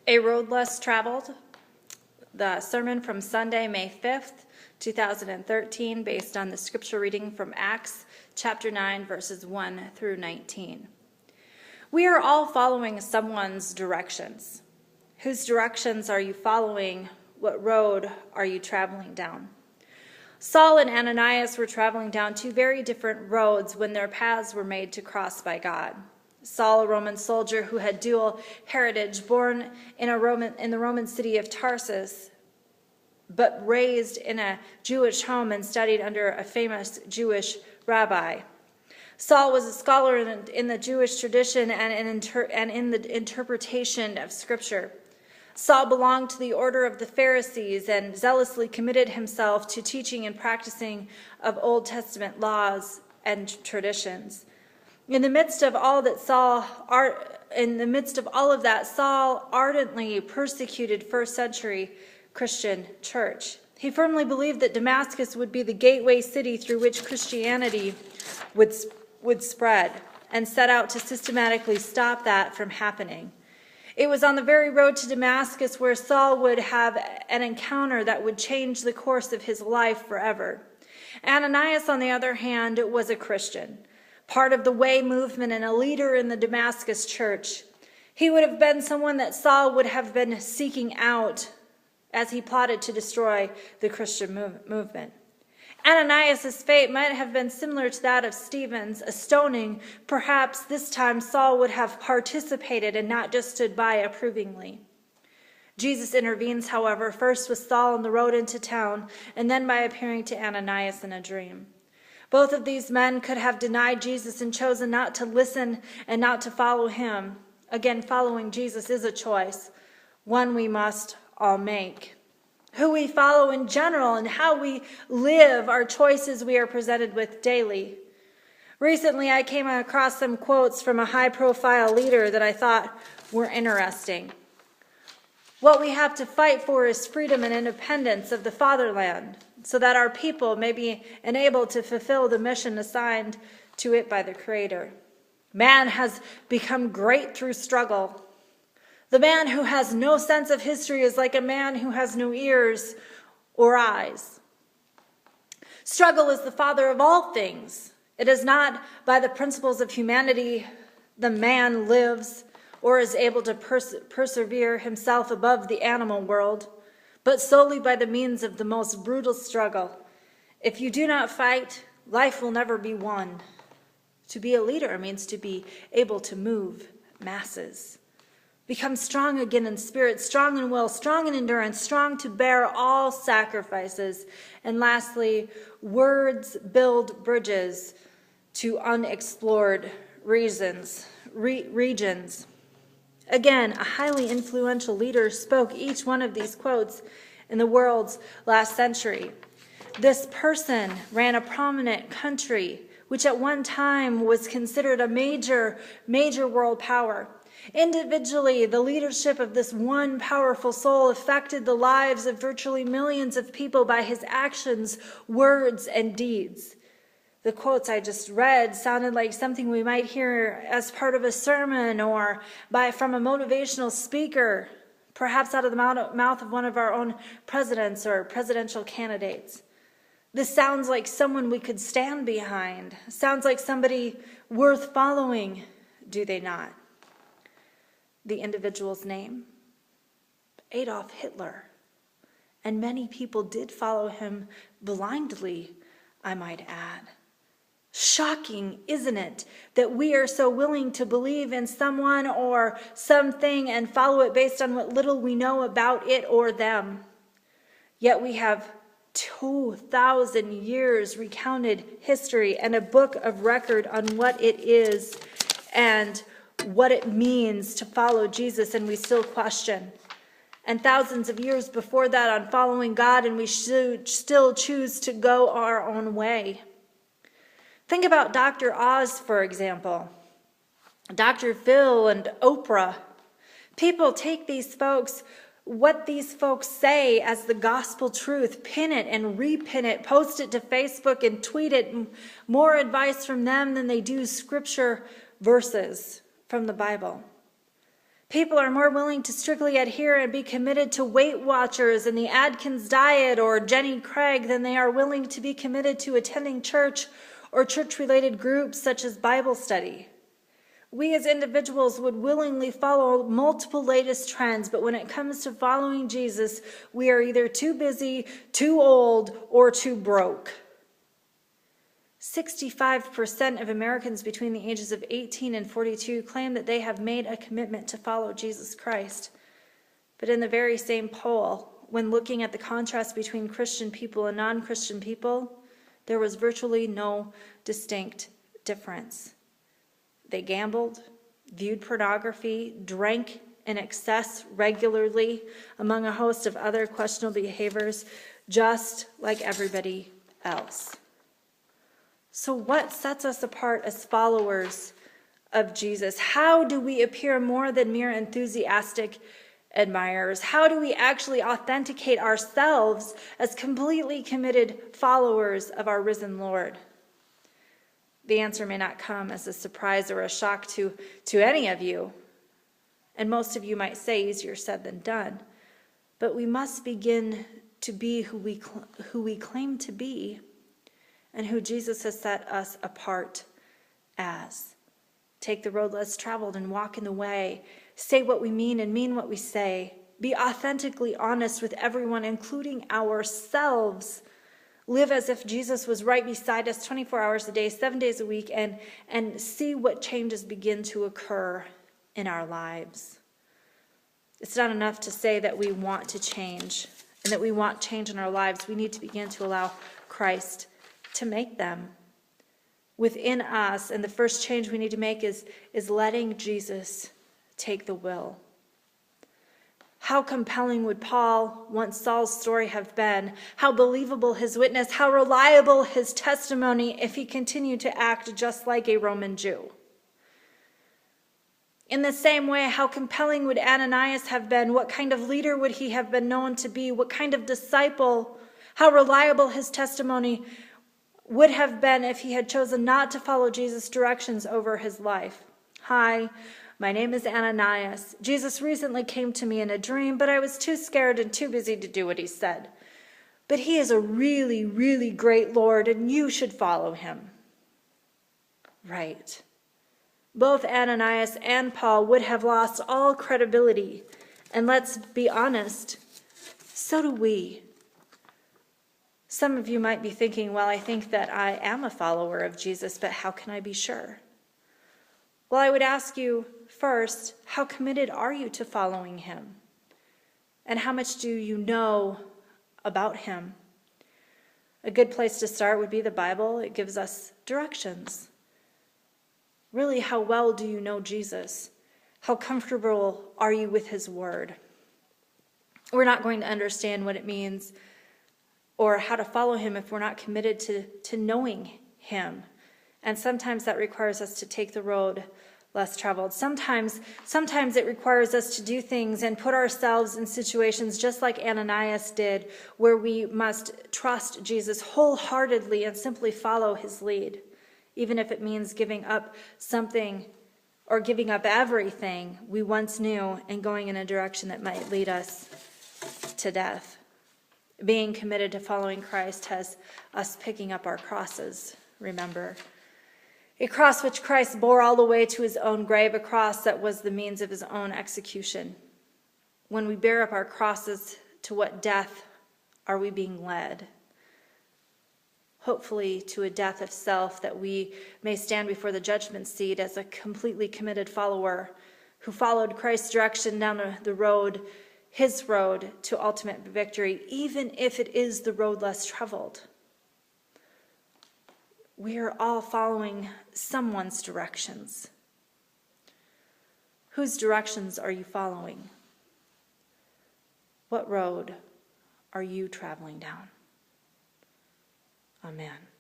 A Road Less Traveled, the sermon from Sunday, May 5th, 2013, based on the scripture reading from Acts chapter 9, verses 1 through 19. We are all following someone's directions. Whose directions are you following? What road are you traveling down? Saul and Ananias were traveling down two very different roads when their paths were made to cross by God. Saul, a Roman soldier who had dual heritage, born in the Roman city of Tarsus, but raised in a Jewish home and studied under a famous Jewish rabbi. Saul was a scholar in the Jewish tradition and in the interpretation of Scripture. Saul belonged to the order of the Pharisees and zealously committed himself to teaching and practicing of Old Testament laws and traditions. In the midst of all of that, Saul ardently persecuted first century Christian church. He firmly believed that Damascus would be the gateway city through which Christianity would spread, and set out to systematically stop that from happening. It was on the very road to Damascus where Saul would have an encounter that would change the course of his life forever. Ananias, on the other hand, was a Christian, part of the Way movement and a leader in the Damascus church. He would have been someone that Saul would have been seeking out as he plotted to destroy the Christian movement. Ananias' fate might have been similar to that of Stephen's, a stoning. Perhaps this time Saul would have participated and not just stood by approvingly. Jesus intervenes, however, first with Saul on the road into town, and then by appearing to Ananias in a dream. Both of these men could have denied Jesus and chosen not to listen and not to follow him. Again, following Jesus is a choice, one we must all make. Who we follow in general and how we live are choices we are presented with daily. Recently, I came across some quotes from a high-profile leader that I thought were interesting. What we have to fight for is freedom and independence of the fatherland, so that our people may be enabled to fulfill the mission assigned to it by the Creator. Man has become great through struggle. The man who has no sense of history is like a man who has no ears or eyes. Struggle is the father of all things. It is not by the principles of humanity the man lives or is able to persevere himself above the animal world, but solely by the means of the most brutal struggle. If you do not fight, life will never be won. To be a leader means to be able to move masses. Become strong again in spirit, strong in will, strong in endurance, strong to bear all sacrifices. And lastly, words build bridges to unexplored regions. Again, a highly influential leader spoke each one of these quotes in the world's last century. This person ran a prominent country, which at one time was considered a major world power. Individually, the leadership of this one powerful soul affected the lives of virtually millions of people by his actions, words, and deeds. The quotes I just read sounded like something we might hear as part of a sermon or from a motivational speaker, perhaps out of the mouth of one of our own presidents or presidential candidates. This sounds like someone we could stand behind. Sounds like somebody worth following, do they not? The individual's name? Adolf Hitler. And many people did follow him blindly, I might add. Shocking, isn't it, that we are so willing to believe in someone or something and follow it based on what little we know about it or them. Yet we have 2,000 years recounted history and a book of record on what it is and what it means to follow Jesus, and we still question. And thousands of years before that on following God, and we should still choose to go our own way. Think about Dr. Oz, for example. Dr. Phil and Oprah. People take these folks, what these folks say as the gospel truth, pin it and repin it, post it to Facebook and tweet it. More advice from them than they do scripture verses from the Bible. People are more willing to strictly adhere and be committed to Weight Watchers and the Atkins diet or Jenny Craig than they are willing to be committed to attending church or church-related groups such as Bible study. We as individuals would willingly follow multiple latest trends, but when it comes to following Jesus, we are either too busy, too old, or too broke. 65% of Americans between the ages of 18 and 42 claim that they have made a commitment to follow Jesus Christ. But in the very same poll, when looking at the contrast between Christian people and non-Christian people, there was virtually no distinct difference. They gambled, viewed pornography, drank in excess regularly, among a host of other questionable behaviors, just like everybody else. So what sets us apart as followers of Jesus? How do we appear more than mere enthusiastic admirers? How do we actually authenticate ourselves as completely committed followers of our risen Lord? The answer may not come as a surprise or a shock to any of you. And most of you might say easier said than done. But we must begin to be who we claim to be and who Jesus has set us apart as. Take the road less traveled and walk in the way. Say what we mean and mean what we say. Be authentically honest with everyone, including ourselves. Live as if Jesus was right beside us 24 hours a day, 7 days a week, and see what changes begin to occur in our lives. It's not enough to say that we want to change and that we want change in our lives. We need to begin to allow Christ to make them within us. And the first change we need to make is letting Jesus take the will. How compelling would Paul, once Saul's story, have been? How believable his witness, how reliable his testimony if he continued to act just like a Roman Jew. In the same way, how compelling would Ananias have been? What kind of leader would he have been known to be? What kind of disciple? How reliable his testimony would have been if he had chosen not to follow Jesus' directions over his life. Hi, my name is Ananias. Jesus recently came to me in a dream, but I was too scared and too busy to do what he said. But he is a really, really great Lord, and you should follow him. Right. Both Ananias and Paul would have lost all credibility. And let's be honest, so do we. Some of you might be thinking, well, I think that I am a follower of Jesus, but how can I be sure? Well, I would ask you first, how committed are you to following him? And how much do you know about him? A good place to start would be the Bible. It gives us directions. Really, how well do you know Jesus? How comfortable are you with his word? We're not going to understand what it means or how to follow him if we're not committed to knowing him. And sometimes that requires us to take the road less traveled. Sometimes it requires us to do things and put ourselves in situations just like Ananias did, where we must trust Jesus wholeheartedly and simply follow his lead, even if it means giving up something or giving up everything we once knew and going in a direction that might lead us to death. Being committed to following Christ has us picking up our crosses, remember. A cross which Christ bore all the way to his own grave, a cross that was the means of his own execution. When we bear up our crosses, to what death are we being led? Hopefully to a death of self, that we may stand before the judgment seat as a completely committed follower who followed Christ's direction down the road, his road to ultimate victory, even if it is the road less traveled. We are all following someone's directions. Whose directions are you following? What road are you traveling down? Amen.